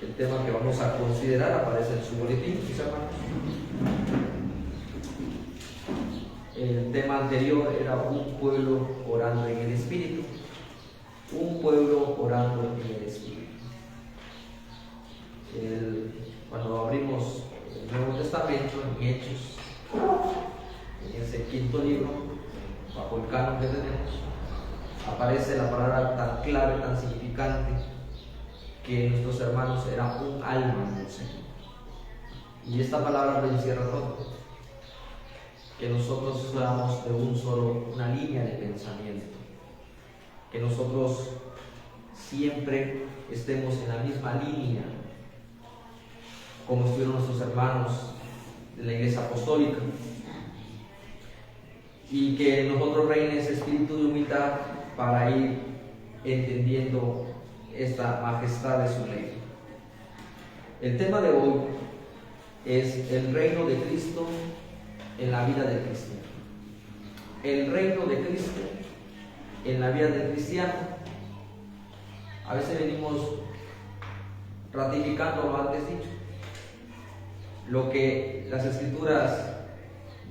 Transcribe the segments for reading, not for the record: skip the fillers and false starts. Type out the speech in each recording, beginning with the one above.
El tema que vamos a considerar aparece en su boletín, mis hermanos. El tema anterior era un pueblo orando en el Espíritu. Un pueblo orando en el Espíritu. Cuando abrimos el Nuevo Testamento, en Hechos, en ese quinto libro, bajo el canon que tenemos, aparece la palabra tan clave, tan significante, que nuestros hermanos eran un alma del Señor. Y esta palabra lo encierra todo. Que nosotros seamos de una línea de pensamiento. Que nosotros siempre estemos en la misma línea, como estuvieron nuestros hermanos de la Iglesia Apostólica. Y que en nosotros reine ese espíritu de humildad para ir entendiendo esta majestad de su ley. El tema de hoy es el reino de Cristo en la vida del cristiano. El reino de Cristo en la vida del cristiano. A veces venimos ratificando lo antes dicho, lo que las Escrituras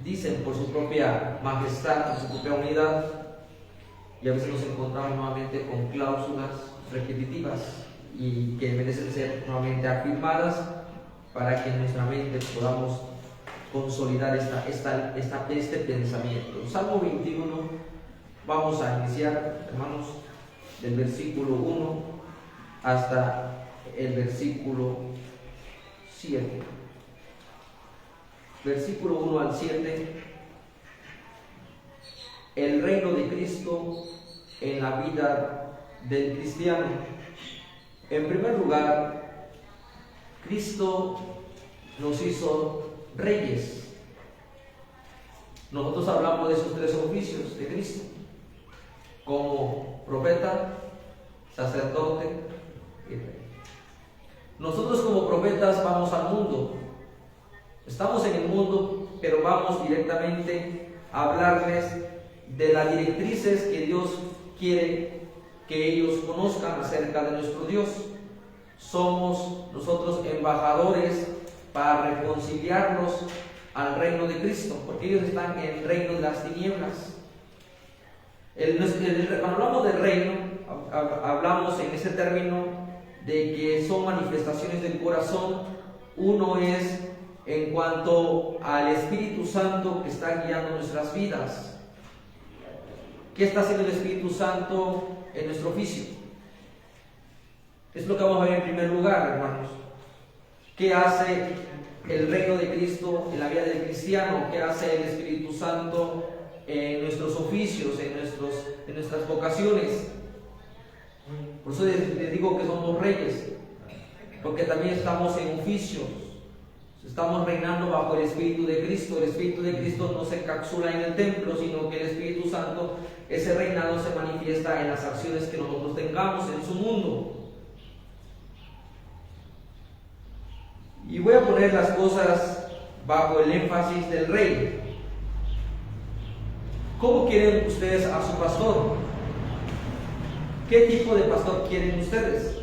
dicen por su propia majestad, por su propia unidad, y a veces nos encontramos nuevamente con cláusulas repetitivas y que merecen ser nuevamente afirmadas para que en nuestra mente podamos consolidar este pensamiento. Salmo 21, vamos a iniciar, hermanos, del versículo 1 hasta el versículo 7. Versículo 1 al 7. El reino de Cristo en la vida del cristiano. En primer lugar, Cristo nos hizo reyes. Nosotros hablamos de esos tres oficios de Cristo, como profeta, sacerdote y rey. Nosotros como profetas vamos al mundo. Estamos en el mundo, pero vamos directamente a hablarles de las directrices que Dios quiere que ellos conozcan acerca de nuestro Dios. Somos nosotros embajadores para reconciliarlos al reino de Cristo, porque ellos están en el reino de las tinieblas. Cuando hablamos del reino, hablamos en ese término de que son manifestaciones del corazón. Uno es en cuanto al Espíritu Santo que está guiando nuestras vidas. ¿Qué está haciendo el Espíritu Santo en nuestro oficio? Es lo que vamos a ver en primer lugar, hermanos. ¿Qué hace el reino de Cristo en la vida del cristiano? ¿Qué hace el Espíritu Santo en nuestros oficios, en nuestras vocaciones? Por eso les digo que somos reyes, porque también estamos en oficios. Estamos reinando bajo el Espíritu de Cristo. El Espíritu de Cristo no se encapsula en el templo, sino que el Espíritu Santo, ese reinado se manifiesta en las acciones que nosotros tengamos en su mundo. Y voy a poner las cosas bajo el énfasis del rey. ¿Cómo quieren ustedes a su pastor? ¿Qué tipo de pastor quieren ustedes?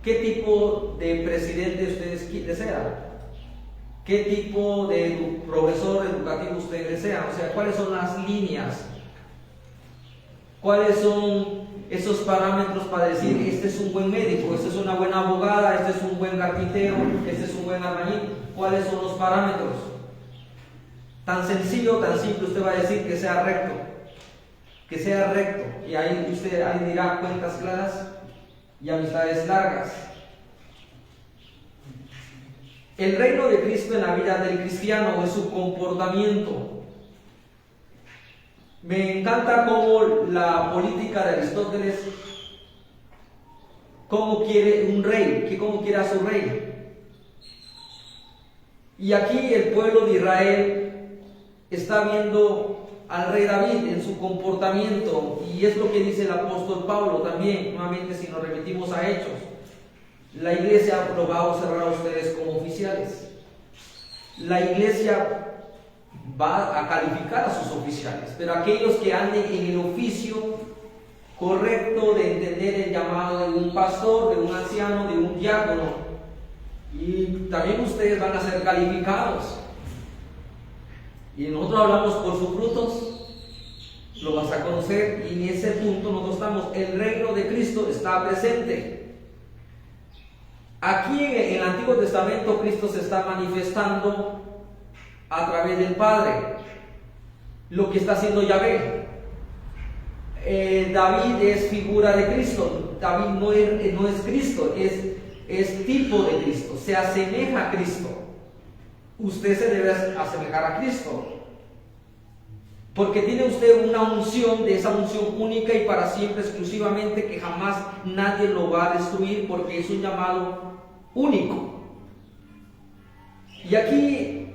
¿Qué tipo de presidente ustedes desean? ¿Qué tipo de profesor educativo ustedes desean? O sea, ¿cuáles son las líneas? ¿Cuáles son esos parámetros para decir, este es un buen médico, este es una buena abogada, este es un buen carpintero, este es un buen albañil? ¿Cuáles son los parámetros? Tan sencillo, tan simple, usted va a decir que sea recto. Que sea recto. Y ahí usted dirá cuentas claras y amistades largas. El reino de Cristo en la vida del cristiano es su comportamiento. Me encanta cómo la política de Aristóteles, cómo quiere un rey, cómo quiere a su rey. Y aquí el pueblo de Israel está viendo al rey David en su comportamiento, y es lo que dice el apóstol Pablo también, nuevamente si nos remitimos a Hechos. La iglesia lo va a observar a ustedes como oficiales. La iglesia va a calificar a sus oficiales, pero aquellos que anden en el oficio correcto de entender el llamado de un pastor, de un anciano, de un diácono. Y también ustedes van a ser calificados. Y nosotros hablamos por sus frutos, lo vas a conocer. Y en ese punto nosotros estamos, el reino de Cristo está presente. Aquí en el Antiguo Testamento Cristo se está manifestando a través del Padre, lo que está haciendo Yahvé. David es figura de Cristo. David no es Cristo, es tipo de Cristo, se asemeja a Cristo. Usted se debe asemejar a Cristo, porque tiene usted una unción, de esa unción única y para siempre, exclusivamente, que jamás nadie lo va a destruir, porque es un llamado único. Y aquí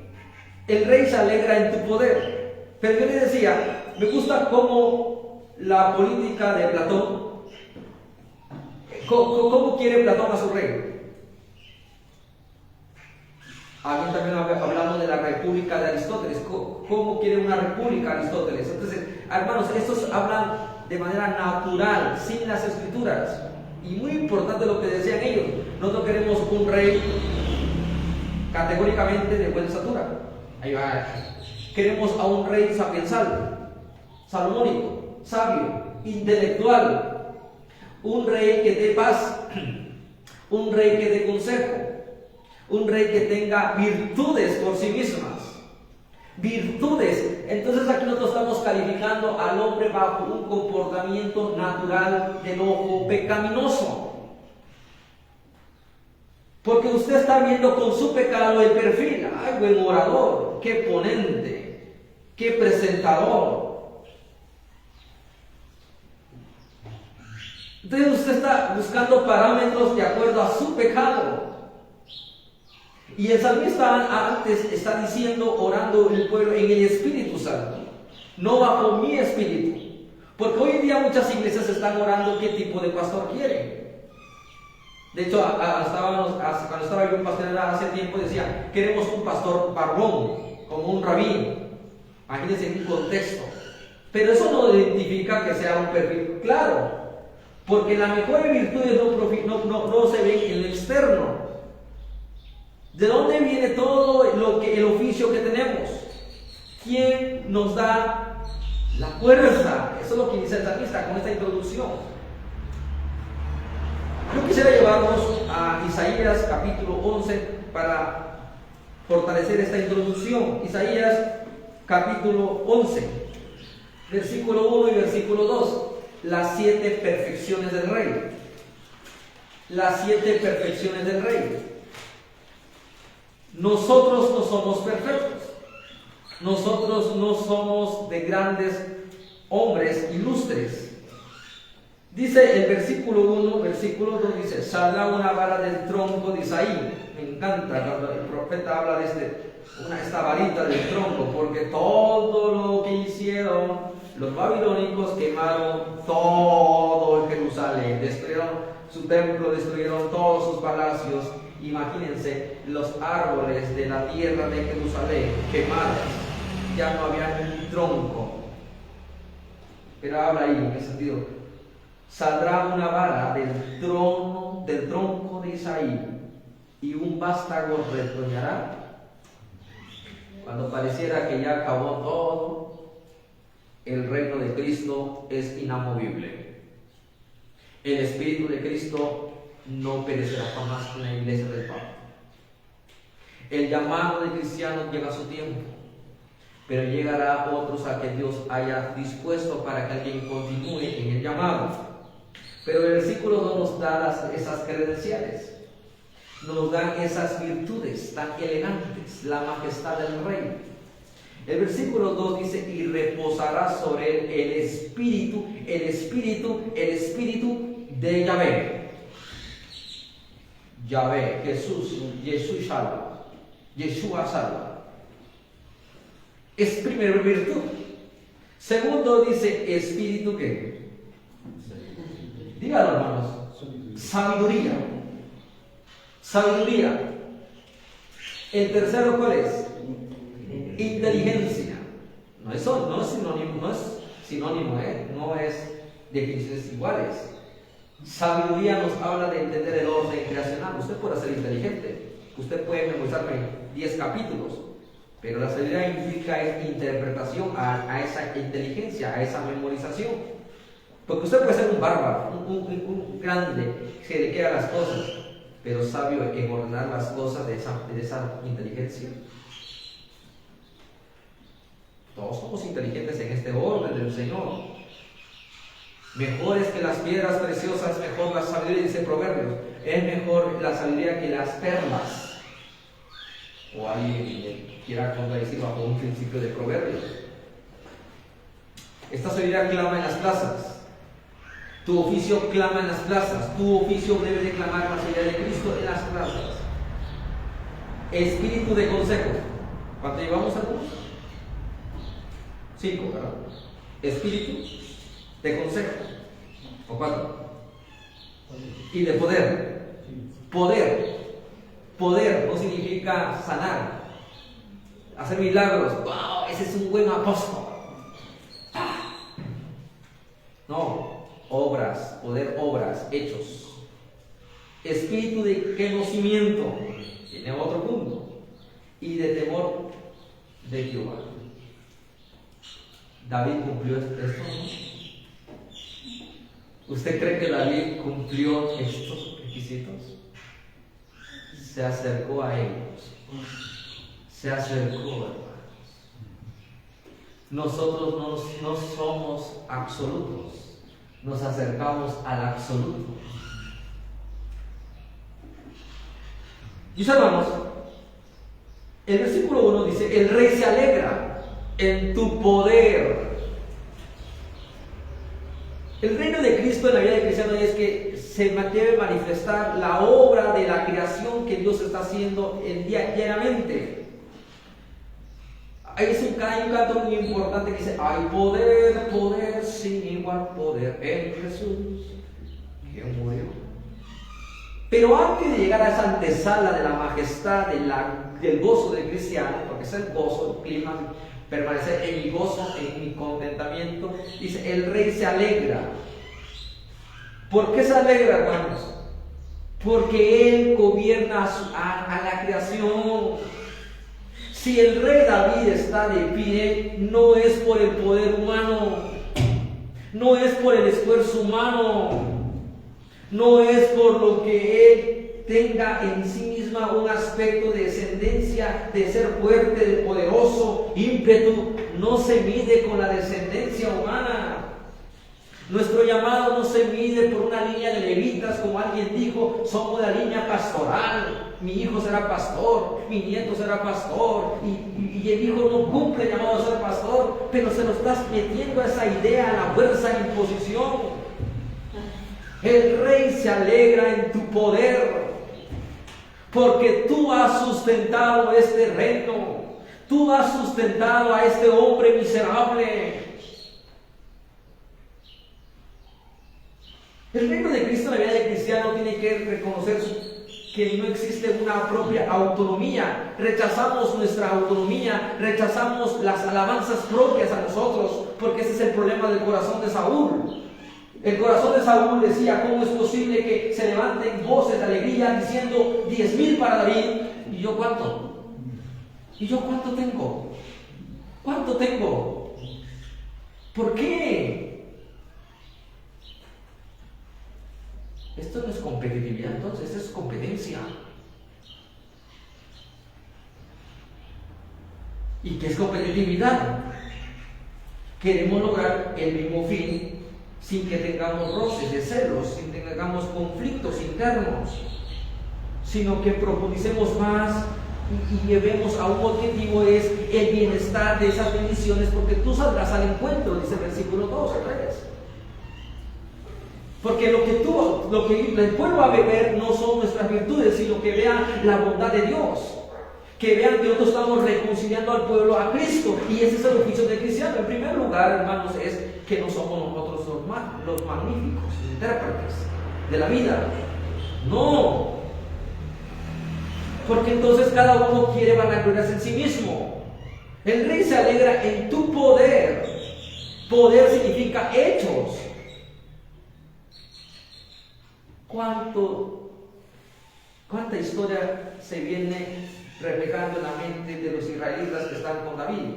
el rey se alegra en tu poder. Pero yo le decía, me gusta cómo la política de Platón, ¿cómo quiere Platón a su rey? Alguien también hablamos de la república de Aristóteles. ¿Cómo quiere una república Aristóteles? Entonces, hermanos, estos hablan de manera natural, sin las escrituras. Y muy importante lo que decían ellos. Nosotros queremos un rey categóricamente de buena estatura. Ahí va. Queremos a un rey sapiensal, salomónico, sabio, intelectual. Un rey que dé paz, un rey que dé consejo, un rey que tenga virtudes por sí mismas. Virtudes. Entonces aquí nosotros estamos calificando al hombre bajo un comportamiento natural del ojo pecaminoso. Porque usted está viendo con su pecado el perfil. ¡Ay, buen orador! ¡Qué ponente! ¡Qué presentador! Entonces usted está buscando parámetros de acuerdo a su pecado. Y el salmista antes está diciendo, orando el pueblo en el Espíritu Santo, no bajo mi espíritu. Porque hoy en día muchas iglesias están orando qué tipo de pastor quieren. De hecho, cuando estaba yo en pastoral hace tiempo, decía, queremos un pastor barbón, como un rabino. Imagínense en un contexto. Pero eso no identifica que sea un perfil claro, porque las mejores virtudes no se ven en lo externo. ¿De dónde viene todo el oficio que tenemos? ¿Quién nos da la fuerza? Eso es lo que dice el salmista con esta introducción. Yo quisiera llevarnos a Isaías capítulo 11 para fortalecer esta introducción. Isaías capítulo 11, versículo 1 y versículo 2. Las 7 perfecciones del rey. Las 7 perfecciones del rey. Nosotros no somos perfectos. Nosotros no somos de grandes hombres ilustres. Dice el versículo 1, versículo 2, dice, saldrá una vara del tronco de Isaí. Me encanta cuando el profeta habla de esta varita del tronco, porque todo lo que hicieron los babilónicos, quemaron todo el Jerusalén, destruyeron su templo, destruyeron todos sus palacios. Imagínense los árboles de la tierra de Jerusalén quemados, ya no había ni tronco. Pero habla ahí en ese sentido. Saldrá una vara del tronco de Isaí, y un vástago retoñará. Cuando pareciera que ya acabó todo, el reino de Cristo es inamovible. El Espíritu de Cristo no perecerá jamás en la iglesia del Papa. El llamado de cristianos llega a su tiempo, pero llegará a otros a que Dios haya dispuesto para que alguien continúe en el llamado. Pero el versículo 2 nos da esas credenciales, nos dan esas virtudes tan elegantes, la majestad del rey. El versículo 2 dice, y reposará sobre él el espíritu de Yahvé. Yahvé, Jesús salva. Yeshua salva. Es primera virtud. Segundo dice, espíritu ¿qué? Dígalo, hermanos. Sabiduría. Sabiduría. El tercero, ¿cuál es? Inteligencia. No es sinónimo, no es definiciones iguales. Sabiduría nos habla de entender el orden creacional. Usted puede ser inteligente, usted puede memorizarme 10 capítulos, pero la sabiduría implica interpretación a esa inteligencia, a esa memorización. Porque usted puede ser un bárbaro, un grande que le queda las cosas, pero sabio en ordenar las cosas de esa inteligencia. Todos somos inteligentes en este orden del Señor. Mejores que las piedras preciosas, mejor la sabiduría, dice Proverbios. Es mejor la sabiduría que las perlas. O alguien quiera contradecir bajo un principio de Proverbios. Esta sabiduría clama en las plazas. Tu oficio clama en las plazas. Tu oficio debe de clamar la sabiduría de Cristo en las plazas. Espíritu de consejo. ¿Cuánto llevamos a todos? 5, ¿verdad? Espíritu de consejo. ¿O 4? Y de poder. Poder no significa sanar, hacer milagros. ¡Wow! Ese es un buen apóstol. No, obras, poder, obras, hechos. Espíritu de conocimiento, tiene otro punto. Y de temor de Jehová. David cumplió esto, ¿no? ¿Usted cree que David cumplió estos requisitos? Se acercó a ellos. Se acercó, hermanos. Nosotros no somos absolutos. Nos acercamos al absoluto. Y hermanos, el versículo 1 dice: el rey se alegra en tu poder. El reino de Cristo en la vida del cristiano es que se debe manifestar la obra de la creación que Dios está haciendo diariamente. Hay un canto muy importante que dice: hay poder, poder sin igual poder en Jesús que murió. Pero antes de llegar a esa antesala de la majestad, del gozo del cristiano, porque es el gozo, el clima, permanecer en mi gozo, en mi contentamiento, dice: el rey se alegra. ¿Por qué se alegra, hermanos? Porque él gobierna a la creación. Si el rey David está de pie, no es por el poder humano, no es por el esfuerzo humano, no es por lo que él tenga en sí misma un aspecto de descendencia, de ser fuerte, de poderoso, ímpetu. No se mide con la descendencia humana. Nuestro llamado no se mide por una línea de levitas, como alguien dijo: somos la línea pastoral. Mi hijo será pastor, mi nieto será pastor, y el hijo no cumple el llamado a ser pastor, pero se lo estás metiendo a esa idea, a la fuerza, a la imposición. El rey se alegra en tu poder, porque tú has sustentado este reino, tú has sustentado a este hombre miserable. El reino de Cristo en la vida del cristiano tiene que reconocer que no existe una propia autonomía. Rechazamos nuestra autonomía, rechazamos las alabanzas propias a nosotros, porque ese es el problema del corazón de Saúl. El corazón de Saúl decía: ¿cómo es posible que se levanten voces de alegría diciendo 10,000 para David? ¿Y yo cuánto? ¿Y yo cuánto tengo? ¿Cuánto tengo? ¿Por qué? Esto no es competitividad, entonces, esto es competencia. ¿Y qué es competitividad? Queremos lograr el mismo fin sin que tengamos roces de celos, sin que tengamos conflictos internos, sino que profundicemos más y llevemos a un objetivo: es el bienestar de esas bendiciones, porque tú saldrás al encuentro, dice el versículo 2 o 3. Porque lo que el pueblo va a beber no son nuestras virtudes, sino que vean la bondad de Dios, que vean que nosotros estamos reconciliando al pueblo a Cristo, y ese es el oficio del cristiano. En primer lugar, hermanos, es que no somos nosotros los magníficos intérpretes de la vida. No, porque entonces cada uno quiere vanagloriarse en sí mismo. El rey se alegra en tu poder. Poder significa hechos. ¿Cuánta historia se viene reflejando en la mente de los israelitas que están con David?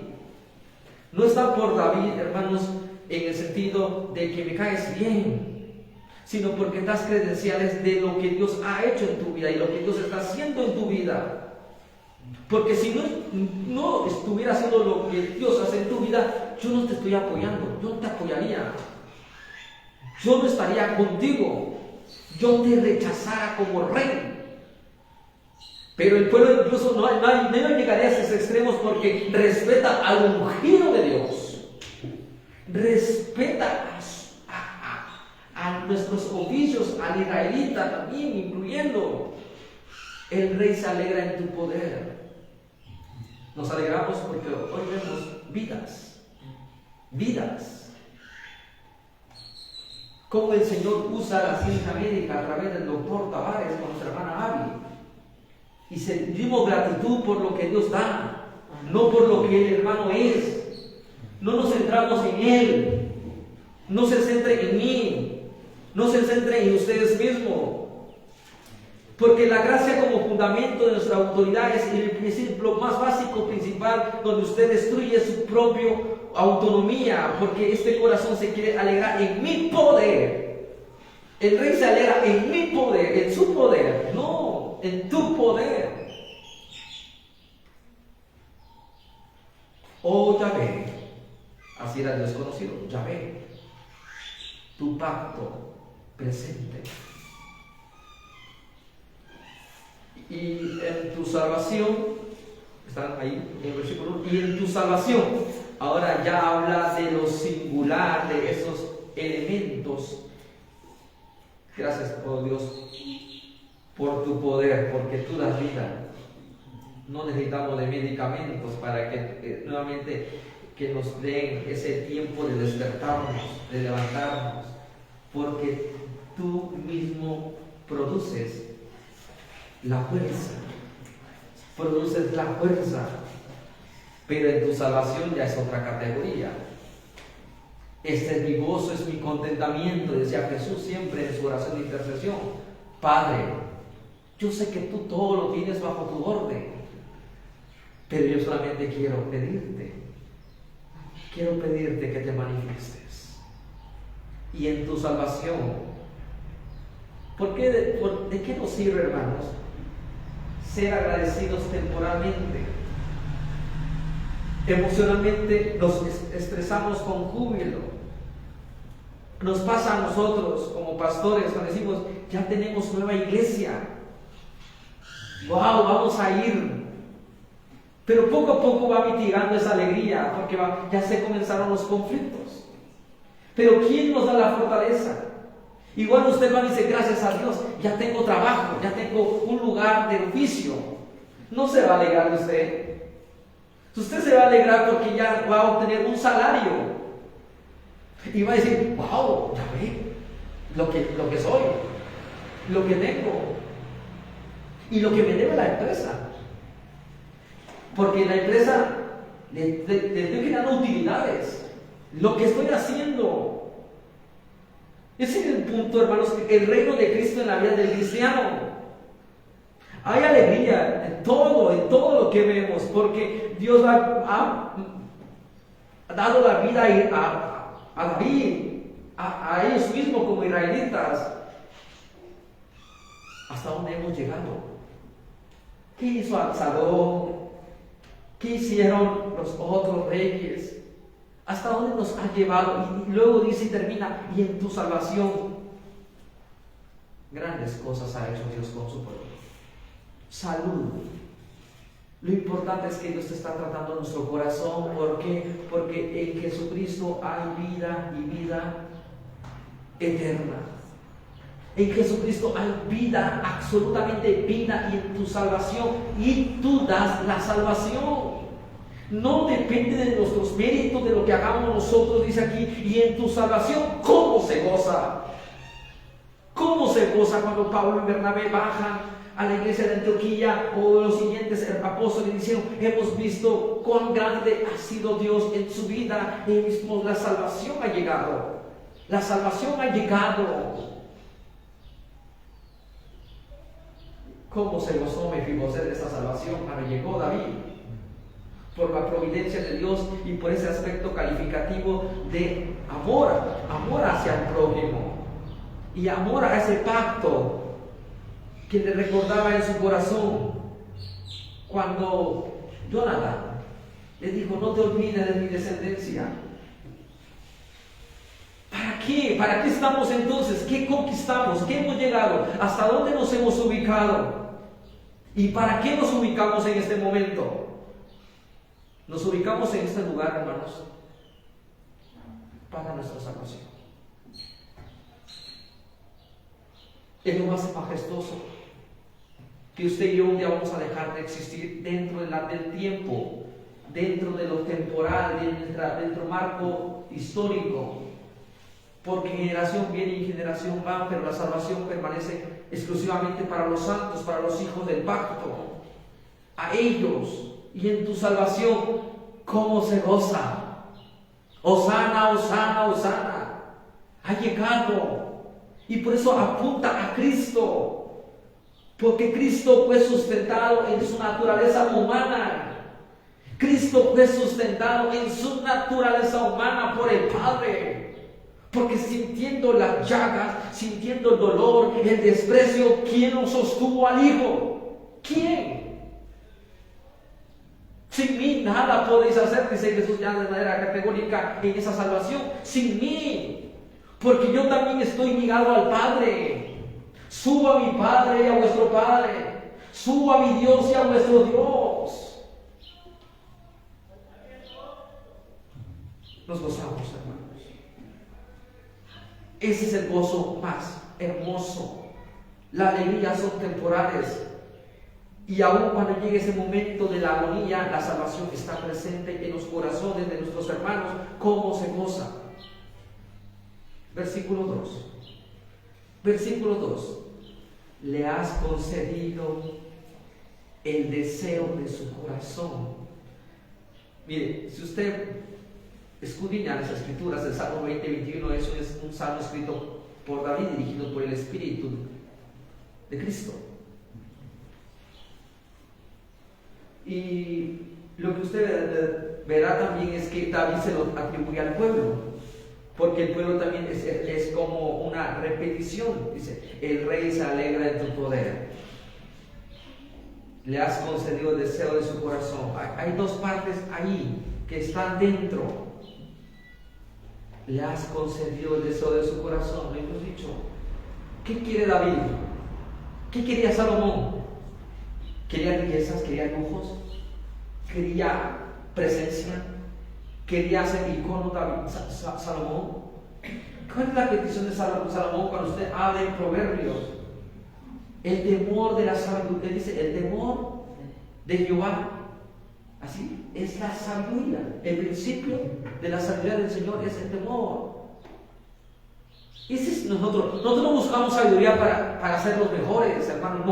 No están por David, hermanos, en el sentido de que me caes bien, sino porque das credenciales de lo que Dios ha hecho en tu vida y lo que Dios está haciendo en tu vida. Porque si no estuviera haciendo lo que Dios hace en tu vida, yo no te estoy apoyando, yo no te apoyaría, yo no estaría contigo, yo te rechazara como rey. Pero el pueblo incluso no llegaría a esos extremos porque respeta al ungido de Dios, respeta a nuestros oficios, al israelita también, incluyendo. El rey se alegra en tu poder. Nos alegramos porque hoy vemos vidas. Como el Señor usa la ciencia médica a través del doctor Tavares con nuestra hermana Abby. Y sentimos gratitud por lo que Dios da, no por lo que el hermano es. No nos centramos en él. No se centre en mí. No se centre en ustedes mismos. Porque la gracia como fundamento de nuestra autoridad es el principio más básico, principal, donde usted destruye su propia autonomía, porque este corazón se quiere alegrar en mi poder. El rey se alegra en mi poder, en su poder, no en tu poder. Oh Yahvé, así era Dios conocido, Yahvé, tu pacto presente. Y en tu salvación, están ahí en el versículo 1, y en tu salvación, ahora ya habla de lo singular, de esos elementos. Gracias, oh Dios, por tu poder, porque tú das vida. No necesitamos de medicamentos para que nuevamente que nos den ese tiempo de despertarnos, de levantarnos, porque tú mismo produces la fuerza, pero en tu salvación ya es otra categoría. Este es mi gozo, es mi contentamiento, decía Jesús siempre en su oración de intercesión. Padre, yo sé que tú todo lo tienes bajo tu orden, pero yo solamente quiero pedirte que te manifiestes. Y en tu salvación, ¿de qué nos sirve, hermanos, ser agradecidos temporalmente? Emocionalmente nos estresamos con júbilo. Nos pasa a nosotros como pastores cuando decimos, ya tenemos nueva iglesia, wow, vamos a ir. Pero poco a poco va mitigando esa alegría, porque ya se comenzaron los conflictos. Pero ¿quién nos da la fortaleza? Igual usted va y dice, gracias a Dios, ya tengo trabajo, ya tengo un lugar de oficio. No se va a alegrar usted. Usted se va a alegrar porque ya va a obtener un salario. Y va a decir, wow, ya ve lo que soy, lo que tengo y lo que me debe la empresa. Porque la empresa le estoy generando utilidades. Lo que estoy haciendo. Ese es el punto, hermanos, el reino de Cristo en la vida del cristiano. Hay alegría en todo lo que vemos, porque Dios ha dado la vida a David, a ellos mismos como israelitas. ¿Hasta dónde hemos llegado? ¿Qué hizo Absalón? ¿Qué hicieron los otros reyes? ¿Hasta dónde nos ha llevado? Y luego dice y termina, y en tu salvación, grandes cosas ha hecho Dios con su pueblo. Salud. Lo importante es que Dios está tratando nuestro corazón. ¿Por qué? Porque en Jesucristo hay vida y vida eterna. En Jesucristo hay vida, absolutamente vida, y en tu salvación, y tú das la salvación. No depende de nuestros méritos, de lo que hagamos nosotros, dice aquí, y en tu salvación, ¿cómo se goza? ¿Cómo se goza cuando Pablo y Bernabé bajan a la iglesia de Antioquía, o los siguientes apóstoles diciendo, hemos visto cuán grande ha sido Dios en su vida, y mismo la salvación ha llegado. La salvación ha llegado. ¿Cómo se gozó Mefiboset de esa salvación cuando llegó David? Por la providencia de Dios y por ese aspecto calificativo de amor hacia el prójimo y amor a ese pacto que le recordaba en su corazón cuando Jonathan le dijo: no te olvides de mi descendencia. ¿Para qué? ¿Para qué estamos entonces? ¿Qué conquistamos? ¿Qué hemos llegado? ¿Hasta dónde nos hemos ubicado? ¿Y para qué nos ubicamos en este momento? Nos ubicamos en este lugar, hermanos, para nuestra salvación. Es lo más majestuoso que usted y yo un día vamos a dejar de existir dentro del tiempo, dentro de lo temporal, dentro del marco histórico, porque generación viene y generación va, pero la salvación permanece exclusivamente para los santos, para los hijos del pacto, a ellos. Y en tu salvación, ¿cómo se goza? Hosana, Hosana, Hosana. Ha llegado. Y por eso apunta a Cristo. Porque Cristo fue sustentado en su naturaleza humana. Cristo fue sustentado en su naturaleza humana por el Padre. Porque sintiendo las llagas, sintiendo el dolor, el desprecio, ¿quién nos sostuvo al Hijo? ¿Quién? Sin mí nada podéis hacer, dice Jesús ya de manera categórica en esa salvación. Sin mí, porque yo también estoy ligado al Padre. Subo a mi Padre y a vuestro Padre. Subo a mi Dios y a vuestro Dios. Nos gozamos, hermanos. Ese es el gozo más hermoso. Las alegrías son temporales. Y aún cuando llegue ese momento de la agonía, la salvación está presente en los corazones de nuestros hermanos. ¿Cómo se goza? Versículo 2. Versículo 2. Le has concedido el deseo de su corazón. Mire, si usted escudriña las escrituras, el Salmo 20-21 es un salmo escrito por David, dirigido por el Espíritu de Cristo. Y lo que usted verá también es que David se lo atribuye al pueblo, porque el pueblo también es como una repetición. Dice: el rey se alegra en tu poder, le has concedido el deseo de su corazón. Hay dos partes ahí que están dentro. Le has concedido el deseo de su corazón. Lo hemos dicho. ¿Qué quiere David? ¿Qué quería Salomón? ¿Quería riquezas? ¿Quería lujos? ¿Quería presencia? ¿Quería ser icono David, Salomón? ¿Cuál es la petición de Salomón cuando usted habla en Proverbios? El temor de la sabiduría. Él dice: el temor de Jehová. Así es la sabiduría. El principio de la sabiduría del Señor es el temor. Ese es nosotros no buscamos sabiduría para ser los mejores, hermano.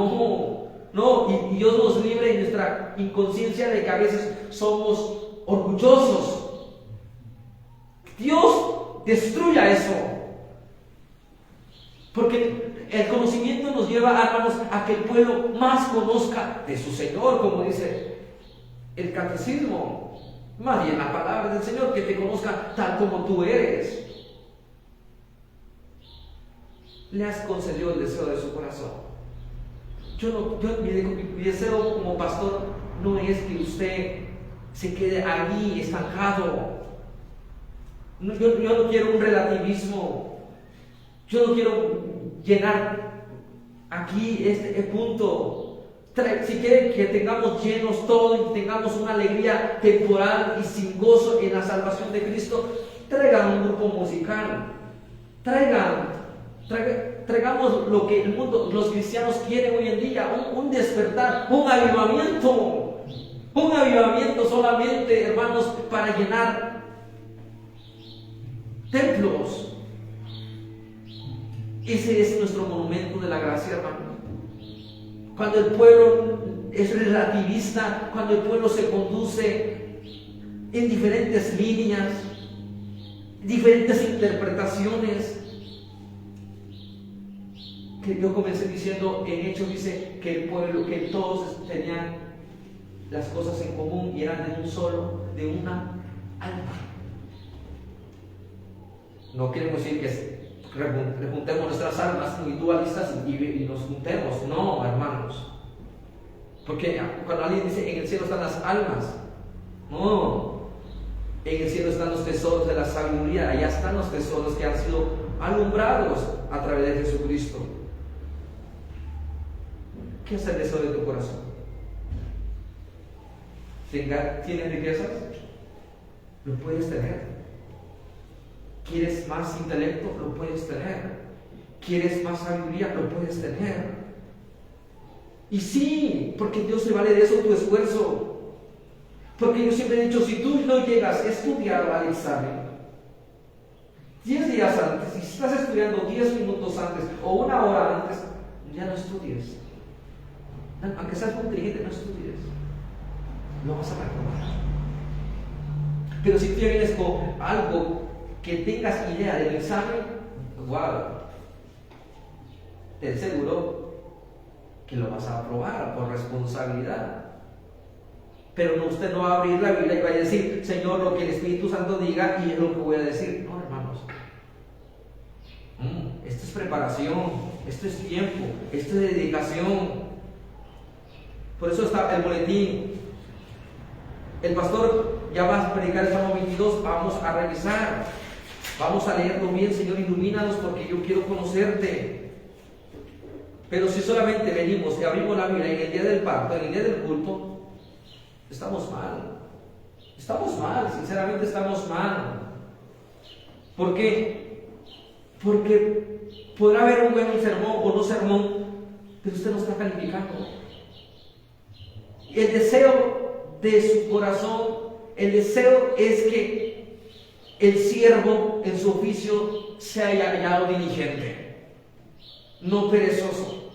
No, y Dios nos libre en nuestra inconsciencia de que a veces somos orgullosos. Dios destruya eso. Porque el conocimiento nos lleva, hermanos, a que el pueblo más conozca de su Señor, como dice el catecismo. Más bien la palabra del Señor, que te conozca tal como tú eres. Le has concedido el deseo de su corazón. Mi deseo como pastor no es que usted se quede allí estancado. Yo no quiero un relativismo. Yo no quiero llenar aquí este punto. Si quieren que tengamos llenos todo y tengamos una alegría temporal y sin gozo en la salvación de Cristo, traigan un grupo musical. Traigamos lo que el mundo, los cristianos quieren hoy en día, un despertar, un avivamiento solamente, hermanos, para llenar templos. Ese es nuestro monumento de la gracia, hermanos. Cuando el pueblo es relativista, cuando el pueblo se conduce en diferentes líneas, diferentes interpretaciones, que yo comencé diciendo, en Hechos dice que el pueblo, que todos tenían las cosas en común y eran de un solo, de una alma. No queremos decir que rejuntemos nuestras almas individualistas y nos juntemos, no, hermanos. Porque cuando alguien dice en el cielo están las almas, no, en el cielo están los tesoros de la sabiduría, allá están los tesoros que han sido alumbrados a través de Jesucristo. ¿Qué es el deseo de tu corazón? ¿Tienes riquezas? Lo puedes tener. ¿Quieres más intelecto? Lo puedes tener. ¿Quieres más sabiduría? Lo puedes tener. Y sí, porque Dios se vale de eso tu esfuerzo. Porque yo siempre he dicho, si tú no llegas estudiado al examen 10 días antes, y si estás estudiando 10 minutos antes o 1 hora antes, ya no estudies. Aunque seas muy inteligente, no estudies. Lo vas a reprobar. Pero si tú ya vienes con algo que tengas idea del examen, wow, te aseguro que lo vas a aprobar por responsabilidad. Pero no, usted no va a abrir la Biblia y va a decir, Señor, lo que el Espíritu Santo diga y es lo que voy a decir. No, hermanos. Esto es preparación, esto es tiempo, esto es dedicación. Por eso está el boletín. El pastor ya va a predicar el Salmo 22, vamos a revisar, vamos a leerlo bien. Señor, ilumínanos porque yo quiero conocerte. Pero si solamente venimos y abrimos la Biblia en el día del parto, en el día del culto, estamos mal. Estamos mal, sinceramente estamos mal. ¿Por qué? Porque podrá haber un buen sermón o no sermón, pero usted no está calificando. El deseo de su corazón, el deseo es que el siervo en su oficio se haya hallado diligente, no perezoso.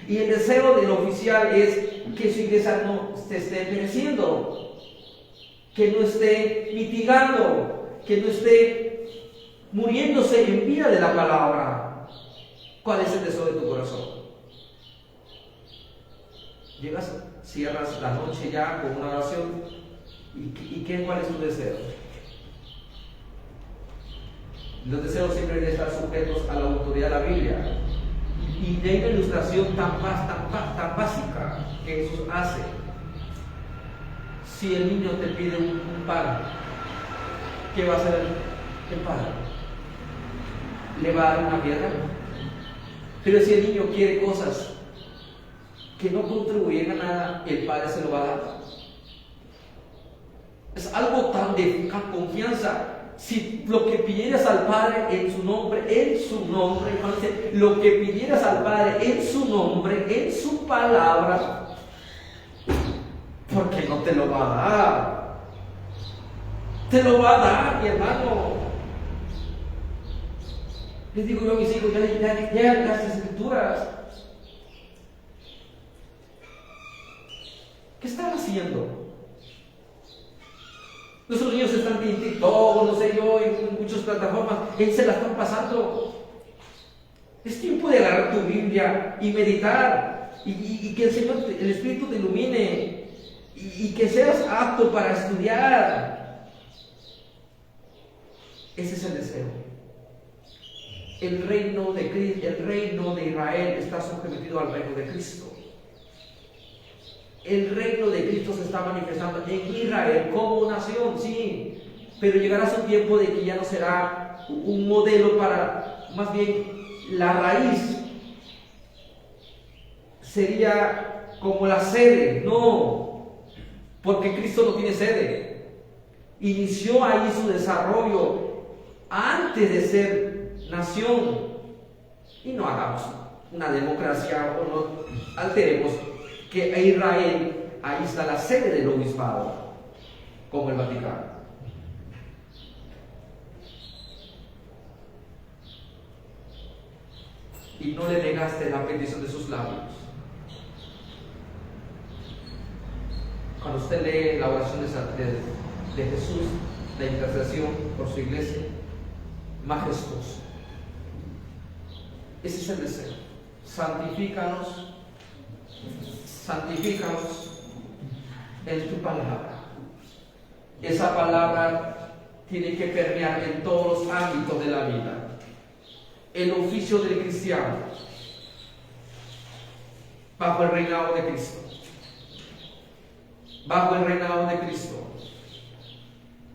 Y el deseo del oficial es que su iglesia no se esté pereciendo, que no esté mitigando, que no esté muriéndose en vida de la palabra. ¿Cuál es el deseo de tu corazón? Llegas, cierras la noche ya con una oración. ¿Cuál es tu deseo? Los deseos siempre deben estar sujetos a la autoridad de la Biblia. Y de ahí una ilustración tan básica que Jesús hace. Si el niño te pide un pan, ¿qué va a hacer el padre? ¿Le va a dar una piedra? Pero si el niño quiere cosas que no contribuyen a nada, el padre se lo va a dar. Es algo tan de confianza. Si lo que pidieras al Padre en su nombre, lo que pidieras al Padre en su nombre, en su palabra, porque no te lo va a dar. Te lo va a dar, mi hermano. Les digo yo a mis hijos, ya las escrituras. ¿Qué están haciendo? Nuestros niños están en TikTok, no sé yo, en muchas plataformas, ellos se la están pasando. Es tiempo de agarrar tu Biblia y meditar, y que el Señor, el Espíritu te ilumine, y que seas apto para estudiar. Ese es el deseo. El reino de Israel está sometido al reino de Cristo. El reino de Cristo se está manifestando en Israel como nación, sí, pero llegará su tiempo de que ya no será un modelo para, más bien la raíz sería como la sede, no, porque Cristo no tiene sede. Inició ahí su desarrollo antes de ser nación. Y no hagamos una democracia o no alteremos que Israel, ahí está la sede del obispado, como el Vaticano. Y no le negaste la petición de sus labios. Cuando usted lee la oración de Jesús, la intercesión por su iglesia, majestuoso. Ese es el deseo. santifícanos, santifícanos en tu palabra. Esa palabra tiene que permear en todos los ámbitos de la vida. El oficio del cristiano bajo el reinado de Cristo. Bajo el reinado de Cristo.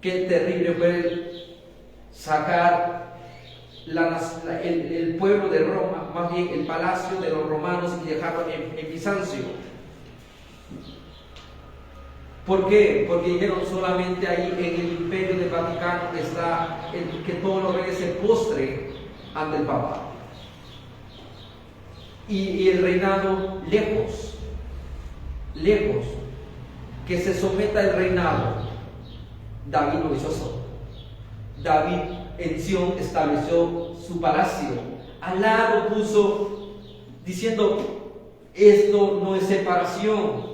Qué terrible fue sacar el pueblo de Roma, más bien el palacio de los romanos, y dejarlo en Bizancio. ¿Por qué? Porque dijeron solamente ahí en el imperio del Vaticano está que todos los reyes se postren ante el Papa. Y el reinado lejos, que se someta al reinado. David lo hizo solo. David en Sión estableció su palacio. Alá lo puso diciendo, esto no es separación,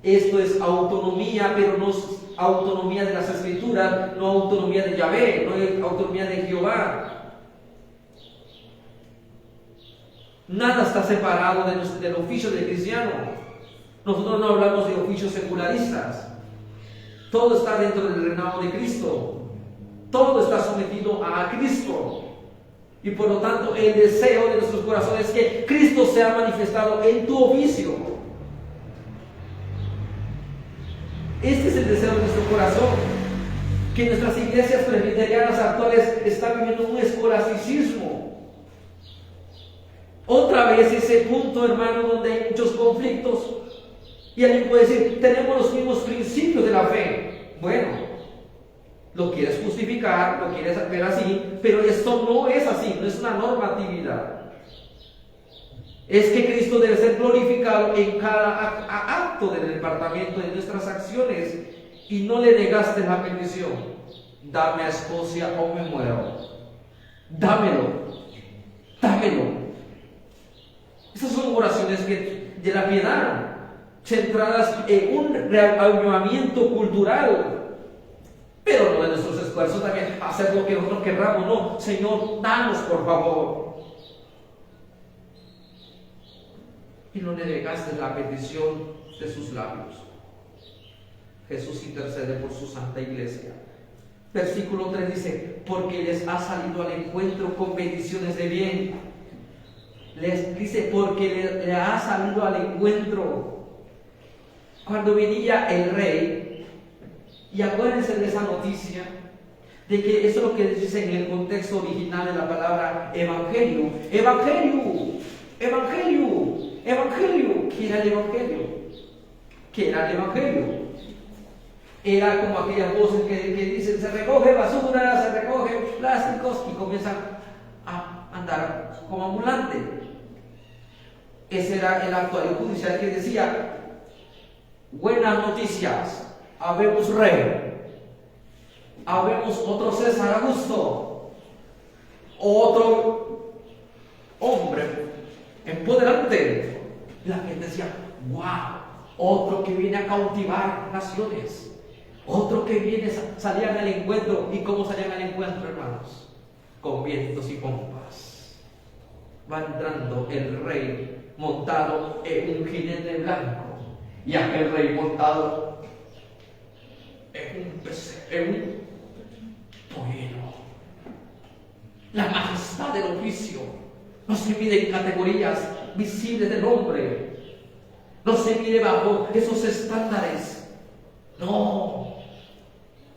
esto es autonomía, pero no es autonomía de las Escrituras, no autonomía de Yahvé, no es autonomía de Jehová. Nada está separado del oficio del cristiano. Nosotros no hablamos de oficios secularistas. Todo está dentro del reinado de Cristo. Todo está sometido a Cristo. Y por lo tanto, el deseo de nuestros corazones es que Cristo sea manifestado en tu oficio. Este es el deseo de nuestro corazón. Que nuestras iglesias presbiterianas actuales están viviendo un escolasticismo. Otra vez ese punto, hermano, donde hay muchos conflictos. Y alguien puede decir, tenemos los mismos principios de la fe. Bueno, lo quieres justificar, lo quieres ver así, pero esto no es así, no es una normatividad. Es que Cristo debe ser glorificado en cada acto del departamento de nuestras acciones. Y no le negaste la bendición. Dame a Escocia o me muero. Dámelo. Esas son oraciones de la piedad, centradas en un reavivamiento cultural, pero no de nuestros esfuerzos también hacer lo que nosotros querramos. No, Señor, danos por favor. Y no le negaste la petición de sus labios. Jesús intercede por su santa iglesia. Versículo 3 dice, porque les ha salido al encuentro con bendiciones de bien. Les dice, porque le ha salido al encuentro. Cuando venía el rey, y acuérdense de esa noticia, de que eso es lo que dice en el contexto original de la palabra evangelio. Evangelio. ¿Qué era el evangelio? Era como aquellas voces que dicen, se recoge basura, se recoge plásticos, y comienzan a andar como ambulante. Ese era el actual judicial que decía, buenas noticias, habemos rey, habemos otro César Augusto, otro hombre empoderante. La gente decía, wow, otro que viene a cautivar naciones, otro que viene, salían al encuentro. ¿Y cómo salían al encuentro, hermanos? Con vientos y pompas. Va entrando el rey montado en un jinete blanco, y aquel rey montado en un pollino. La majestad del oficio no se mide en categorías visibles del hombre, no se mide bajo esos estándares. No,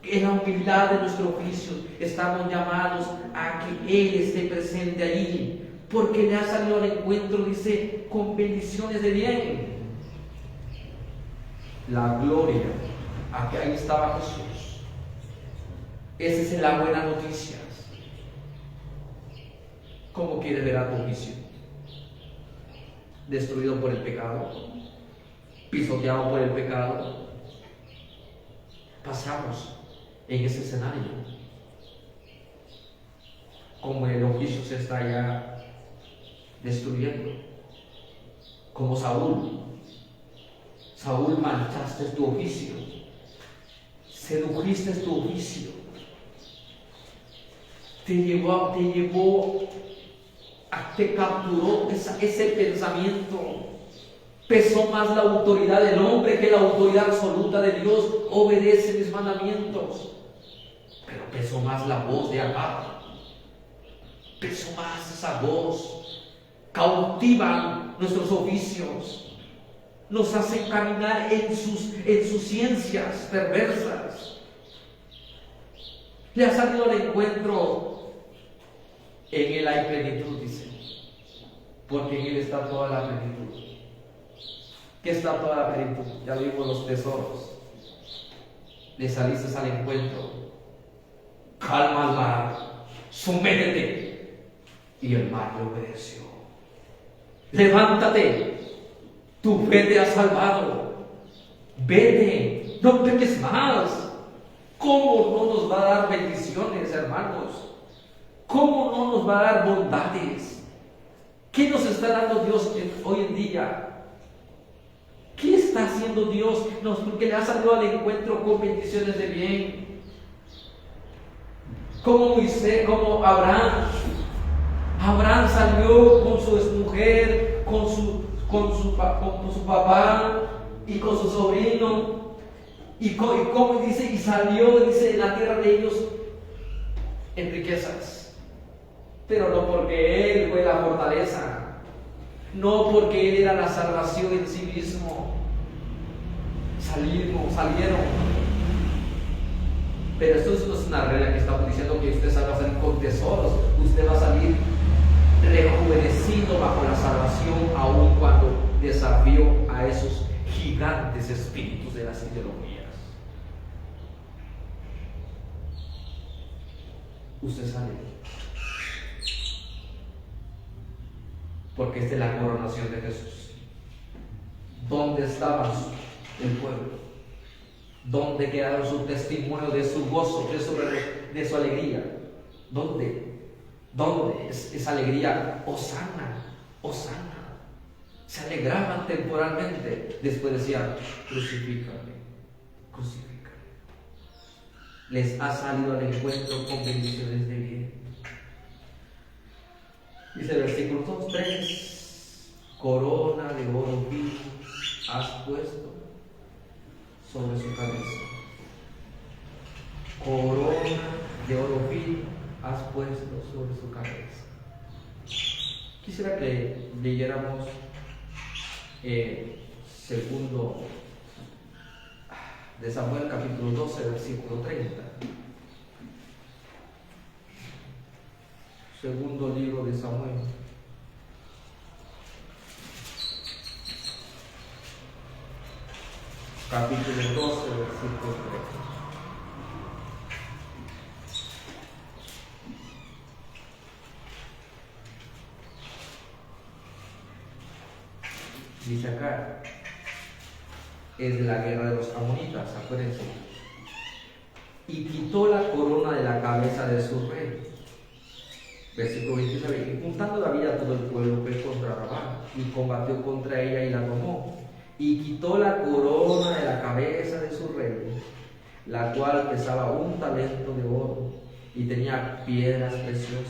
en la humildad de nuestro oficio estamos llamados a que Él esté presente allí, porque le ha salido al encuentro, dice, con bendiciones de bien. La gloria, a que ahí estaba Jesús. Esa es la buena noticia. ¿Cómo quiere ver a tu oficio? Destruido por el pecado, pisoteado por el pecado. Pasamos en ese escenario. Como el oficio se está ya destruyendo. Como Saúl, manchaste tu oficio, sedujiste tu oficio, te llevó te capturó ese pensamiento. Pesó más la autoridad del hombre que la autoridad absoluta de Dios. Obedece mis mandamientos. Pero pesó más la voz de Abba. Pesó más esa voz. Cautivan nuestros oficios. Nos hacen caminar en sus ciencias perversas. Le ha salido al encuentro. En él hay plenitud, dice. Porque en él está toda la plenitud. ¿Qué está toda la plenitud? Ya vimos los tesoros. Le saliste al encuentro. Calma al mar. Sométete. Y el mar le obedeció. Levántate. Tu fe te ha salvado. Vete. No peques más. ¿Cómo no nos va a dar bendiciones, hermanos? ¿Cómo no nos va a dar bondades? ¿Qué nos está dando Dios hoy en día? ¿Qué está haciendo Dios? Porque le ha salido al encuentro con bendiciones de bien. Como Moisés, como Abraham. Abraham salió con su exmujer, con su papá y con su sobrino. Y como dice, y salió, dice, de la tierra de ellos en riquezas. Pero no porque él fue la fortaleza, no porque él era la salvación en sí mismo. Salieron. Pero esto no es una regla que estamos diciendo que usted va a salir con tesoros. Usted va a salir rejuvenecido bajo la salvación, aun cuando desafió a esos gigantes espíritus de las ideologías. Usted sale. Porque esta es la coronación de Jesús. ¿Dónde estaba el pueblo? ¿Dónde quedaron su testimonio de su gozo, de su alegría? ¿Dónde es esa alegría? Hosana, Hosana. Se alegraban temporalmente. Después decían, crucifícame, crucifícame. Les ha salido al encuentro con bendiciones de bien. Dice el versículo 2:3, corona de oro vivo has puesto sobre su cabeza. Corona de oro vivo has puesto sobre su cabeza. Quisiera que leyéramos segundo de Samuel capítulo 12 versículo 30. Segundo libro de Samuel. Capítulo 12, versículo 3. Dice acá, es la guerra de los amonitas, acuérdense. Y quitó la corona de la cabeza de su rey. Versículo 29. Y juntando David a todo el pueblo, fue contra Rabá y combatió contra ella y la tomó. Y quitó la corona de la cabeza de su rey, la cual pesaba 1 talento de oro y tenía piedras preciosas.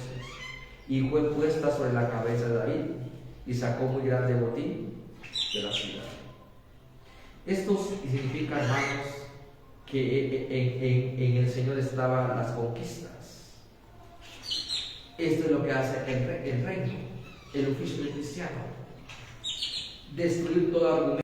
Y fue puesta sobre la cabeza de David y sacó muy grande botín de la ciudad. Esto significa, hermanos, que en el Señor estaban las conquistas. Esto es lo que hace el reino, el oficio del cristiano: destruir todo argumento